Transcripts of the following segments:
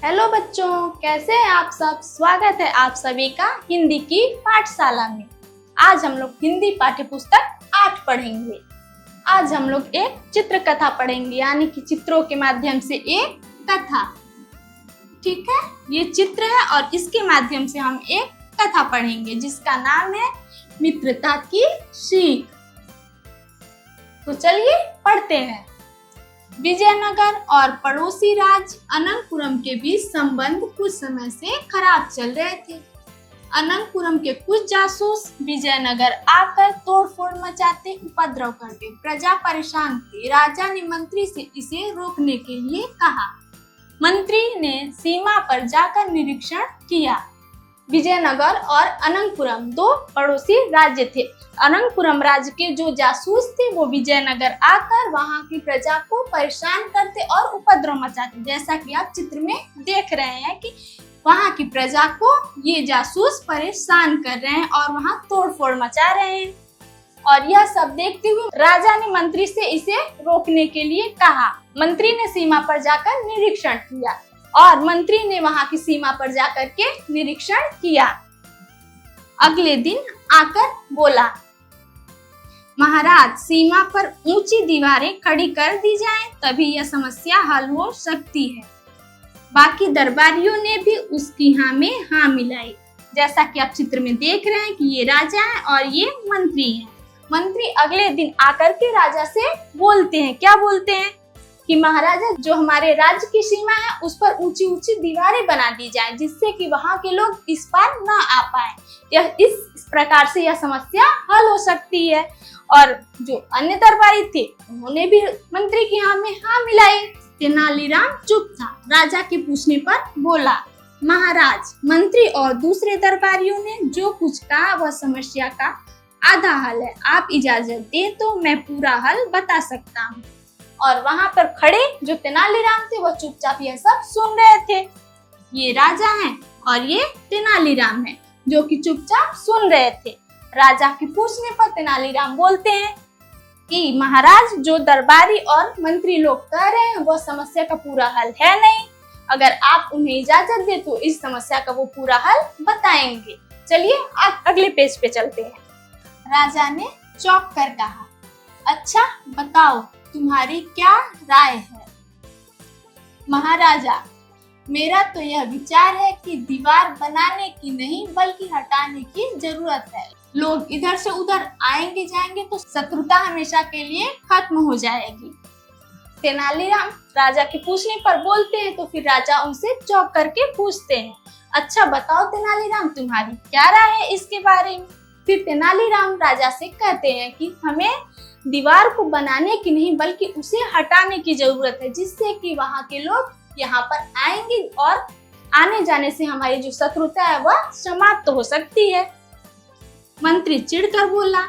Hello बच्चों, कैसे हैं आप सब। स्वागत है आप सभी का हिंदी की पाठशाला में। आज हम लोग हिंदी पाठ्य पुस्तक 8 पढ़ेंगे। आज हम लोग एक चित्र कथा पढ़ेंगे, यानी कि चित्रों के माध्यम से एक कथा। ठीक है, ये चित्र है और इसके माध्यम से हम एक कथा पढ़ेंगे जिसका नाम है मित्रता की सीख। तो चलिए पढ़ते हैं। विजयनगर और पड़ोसी राज्य अनंतपुरम के बीच संबंध कुछ समय से खराब चल रहे थे। अनंतपुरम के कुछ जासूस विजयनगर आकर तोड़फोड़ मचाते, उपद्रव करते, प्रजा परेशान थी। राजा ने मंत्री से इसे रोकने के लिए कहा। मंत्री ने सीमा पर जाकर निरीक्षण किया। विजयनगर और अनंतपुरम 2 पड़ोसी राज्य थे। अनंतपुरम राज्य के जो जासूस थे वो विजयनगर आकर वहां की प्रजा को परेशान करते और उपद्रव मचाते। जैसा कि आप चित्र में देख रहे हैं कि वहां की प्रजा को ये जासूस परेशान कर रहे हैं और वहां तोड़फोड़ मचा रहे हैं। और यह सब देखते हुए राजा ने मंत्री से इसे रोकने के लिए कहा। मंत्री ने सीमा पर जाकर निरीक्षण किया और मंत्री ने वहां की सीमा पर जाकर के निरीक्षण किया। अगले दिन आकर बोला, महाराज, सीमा पर ऊंची दीवारें खड़ी कर दी जाएं, तभी यह समस्या हल हो सकती है। बाकी दरबारियों ने भी उसकी हाँ में हाँ मिलाई। जैसा कि आप चित्र में देख रहे हैं कि ये राजा है और ये मंत्री है। मंत्री अगले दिन आकर के राजा से बोलते हैं। क्या बोलते हैं कि महाराजा, जो हमारे राज्य की सीमा है उस पर ऊंची ऊंची दीवारें बना दी जाए, जिससे कि वहां के लोग इस पार ना आ पाए। यह इस प्रकार से यह समस्या हल हो सकती है। और जो अन्य दरबारी थे उन्होंने भी मंत्री की हाँ में हाँ मिलाई। तेनालीराम चुप था। राजा के पूछने पर बोला, महाराज, मंत्री और दूसरे दरबारियों ने जो कुछ कहा वह समस्या का आधा हल है। आप इजाजत दे तो मैं पूरा हल बता सकता हूँ। और वहां पर खड़े जो तेनालीराम थे वह चुपचाप यह सब सुन रहे थे। ये राजा हैं और ये तेनालीराम है जो कि चुपचाप सुन रहे थे। राजा के पूछने पर तेनालीराम बोलते हैं कि महाराज, जो दरबारी और मंत्री लोग कह रहे हैं वह समस्या का पूरा हल है नहीं। अगर आप उन्हें इजाजत दे तो इस समस्या का वो पूरा हल बताएंगे। चलिए आप अगले पेज पे चलते हैं। राजा ने चौंक कर कहा, अच्छा बताओ, तुम्हारी क्या राय है। महाराजा, मेरा तो यह विचार है कि दीवार बनाने की नहीं बल्कि हटाने की जरूरत है। लोग इधर से उधर आएंगे जाएंगे तो शत्रुता हमेशा के लिए खत्म हो जाएगी। तेनालीराम राजा के पूछने पर बोलते हैं तो फिर राजा उनसे चौंक करके पूछते हैं, अच्छा बताओ तेनालीराम, तुम्हारी क्या राय है इसके बारे में। फिर तेनालीराम राजा से कहते हैं कि हमें दीवार को बनाने की नहीं बल्कि उसे हटाने की जरूरत है, जिससे कि वहां के लोग यहाँ पर आएंगे और आने जाने से हमारी जो शत्रुता है वह समाप्त हो सकती है। मंत्री चिढ़कर बोला,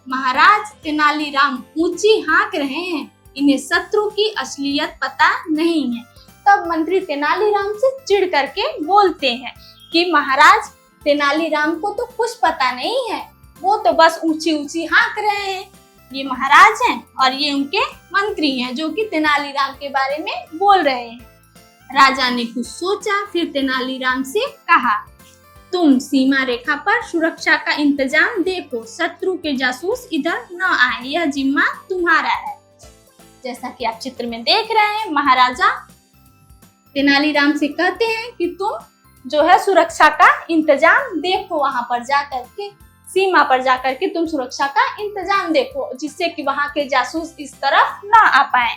महाराज, तेनालीराम ऊंची हाँक रहे हैं, इन्हें शत्रु की असलियत पता नहीं है। तब मंत्री तेनालीराम से चिढ़ करके बोलते हैं कि महाराज, तेनालीराम को तो कुछ पता नहीं है, वो तो बस ऊंची ऊंची हाँक रहे हैं। ये महाराज हैं और ये उनके मंत्री हैं जो कि तेनालीराम के बारे में बोल रहे हैं। राजा ने कुछ सोचा, फिर तेनालीराम से कहा, तुम सीमा रेखा पर सुरक्षा का इंतजाम देखो, शत्रु के जासूस इधर न आए, यह जिम्मा तुम्हारा है। जैसा कि आप चित्र में देख रहे हैं, महाराजा तेनालीराम से कहते हैं कि तुम जो है सुरक्षा का इंतजाम देखो, वहां पर जाकर के सीमा पर जाकर के तुम सुरक्षा का इंतजाम देखो, जिससे कि वहां के जासूस इस तरफ ना आ पाए।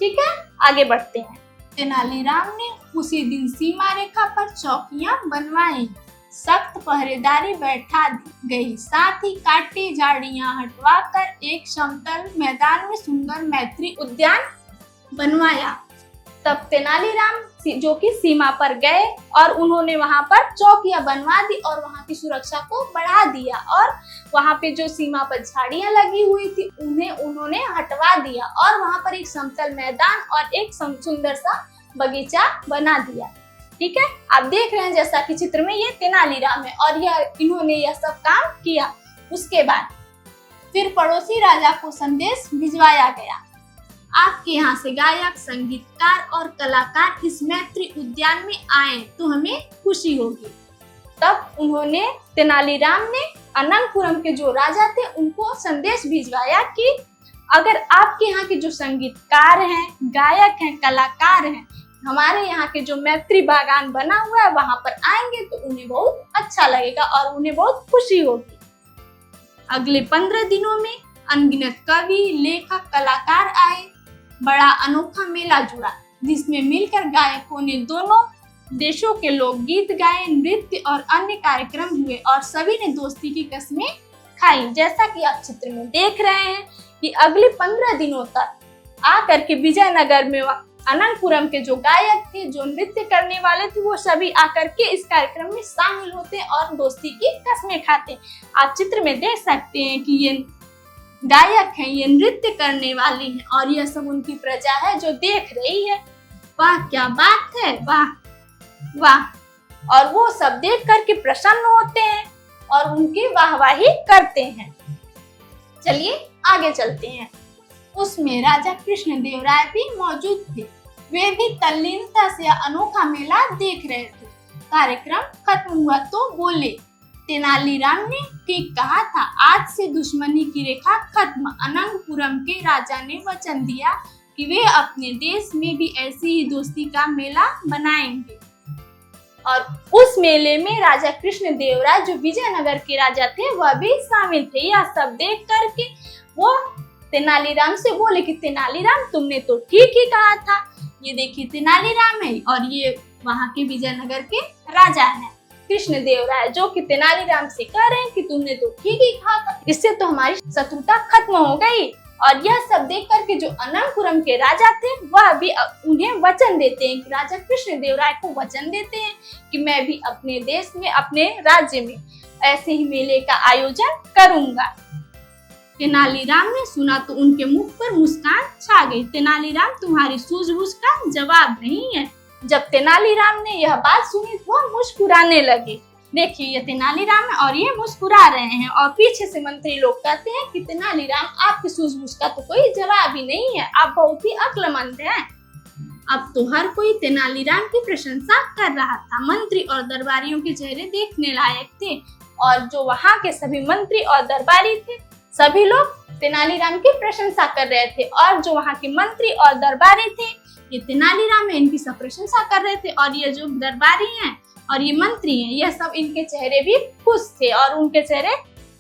ठीक है, आगे बढ़ते हैं। तेनालीराम ने उसी दिन सीमा रेखा पर चौकियां बनवाई, सख्त पहरेदारी बैठा दी गई, साथ ही काटी झाड़ियां हटवाकर एक समतल मैदान में सुंदर मैत्री उद्यान बनवाया। तब तेनालीराम जो कि सीमा पर गए और उन्होंने वहां पर चौकियां बनवा दी और वहां की सुरक्षा को बढ़ा दिया और वहां पे जो सीमा पर झाड़ियां लगी हुई थी उन्हें उन्होंने हटवा दिया और वहां पर एक समतल मैदान और एक सुंदर सा बगीचा बना दिया। ठीक है, आप देख रहे हैं जैसा कि चित्र में ये तेनालीराम है और इन्होंने यह सब काम किया। उसके बाद फिर पड़ोसी राजा को संदेश भिजवाया गया। आपके यहाँ से गायक, संगीतकार और कलाकार इस मैत्री उद्यान में आए तो हमें खुशी होगी। तब उन्होंने, तेनालीराम ने अनंतपुरम के जो राजा थे उनको संदेश भिजवाया कि अगर आपके यहाँ के जो संगीतकार हैं, गायक हैं, कलाकार हैं, हमारे यहाँ के जो मैत्री बागान बना हुआ है वहां पर आएंगे तो उन्हें बहुत अच्छा लगेगा और उन्हें बहुत खुशी होगी। अगले 15 दिनों में अनगिनत कवि, लेखक, कलाकार आए। बड़ा अनोखा मेला जुड़ा जिसमें मिलकर गायकों ने दोनों देशों के लोकगीत गाए, नृत्य और अन्य कार्यक्रम हुए और सभी ने दोस्ती की कस्में खाई। जैसा कि आप चित्र में देख रहे हैं कि अगले 15 दिनों तक आकर के विजयनगर में अनंतपुरम के जो गायक थे, जो नृत्य करने वाले थे, वो सभी आकर के इस कार्यक्रम में शामिल होते और दोस्ती की कस्में खाते। आप चित्र में देख सकते हैं कि ये गायक हैं, ये नृत्य करने वाले हैं और यह सब उनकी प्रजा है जो देख रही है। वाह क्या बात है, वाह वाह। और वो सब देख करके प्रसन्न होते हैं और उनकी वाहवाही करते हैं। चलिए आगे चलते हैं। उसमें राजा कृष्णदेवराय भी मौजूद थे। वे भी तल्लीनता से अनोखा मेला देख रहे थे। कार्यक्रम खत्म हुआ तो बोले, तेनालीराम ने ठीक कहा था, आज से दुश्मनी की रेखा खत्म। अनंतपुरम के राजा ने वचन दिया कि वे अपने देश में भी ऐसी ही दोस्ती का मेला बनाएंगे। और उस मेले में राजा कृष्णदेवराय जो विजयनगर के राजा थे वह भी शामिल थे। यह सब देख करके वो तेनालीराम से बोले कि तेनालीराम तुमने तो ठीक ही कहा था, ये देखिए तेनालीराम है और ये वहाँ के विजयनगर के राजा हैं। कृष्णदेवराय जो कि तेनालीराम से कह रहे हैं कि तुमने तो ठीक ही कहा था, इससे तो हमारी शत्रुता खत्म हो गई। और यह सब देख करके जो अनंतपुरम के राजा थे वह भी उन्हें वचन देते हैं, राजा कृष्णदेवराय को वचन देते हैं कि मैं भी अपने देश में, अपने राज्य में ऐसे ही मेले का आयोजन करूंगा। तेनालीराम ने सुना तो उनके मुख पर मुस्कान छा गई। तेनालीराम तुम्हारी सूझबूझ का जवाब नहीं है। जब तेनालीराम ने यह बात सुनी तो वह मुस्कुराने लगे। देखिए ये तेनालीराम है और ये मुस्कुरा रहे हैं और पीछे से मंत्री लोग कहते हैं कि तेनालीराम आपकी सूझबूझ का तो कोई जवाब ही नहीं है, आप बहुत ही अक्लमंद हैं। अब तो हर कोई तेनालीराम की प्रशंसा कर रहा था। मंत्री और दरबारियों के चेहरे देखने लायक थे और जो वहाँ के सभी मंत्री और दरबारी थे सभी लोग तेनालीराम की प्रशंसा कर रहे थे। और जो वहाँ के मंत्री और दरबारी थे ये तेनालीराम है इनकी सब प्रशंसा कर रहे थे और ये जो दरबारी हैं और ये मंत्री हैं यह सब इनके चेहरे भी खुश थे और उनके चेहरे,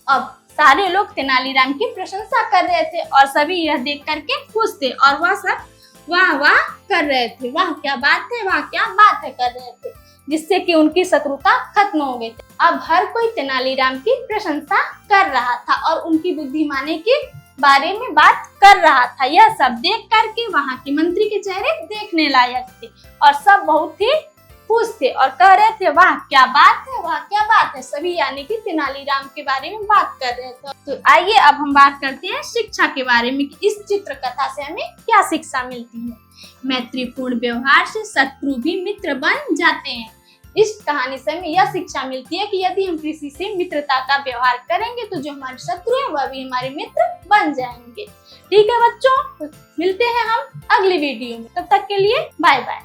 अब सारे लोग तेनालीराम की प्रशंसा कर रहे थे और सभी यह देख करके खुश थे और वह सब वाह वाह कर रहे थे। वाह क्या बात है, वाह क्या बात है कर रहे थे, जिससे कि उनकी शत्रुता खत्म हो गई थी। अब हर कोई तेनालीराम की प्रशंसा कर रहा था और उनकी बुद्धिमानी के बारे में बात कर रहा था। यह सब देख करके वहाँ के मंत्री के चेहरे देखने लायक थे और सब बहुत ही खुश थे और कह रहे थे वाह क्या बात है, वाह क्या बात है। सभी यानी कि तेनालीराम के बारे में बात कर रहे थे। तो आइए अब हम बात करते हैं शिक्षा के बारे में कि इस चित्र कथा से हमें क्या शिक्षा मिलती है। मैत्रीपूर्ण व्यवहार से शत्रु भी मित्र बन जाते हैं। इस कहानी से हमें यह शिक्षा मिलती है कि यदि हम किसी से मित्रता का व्यवहार करेंगे तो जो हमारे शत्रु हैं वह भी हमारे मित्र बन जाएंगे। ठीक है बच्चों, मिलते हैं हम अगली वीडियो में, तब तक के लिए बाय बाय।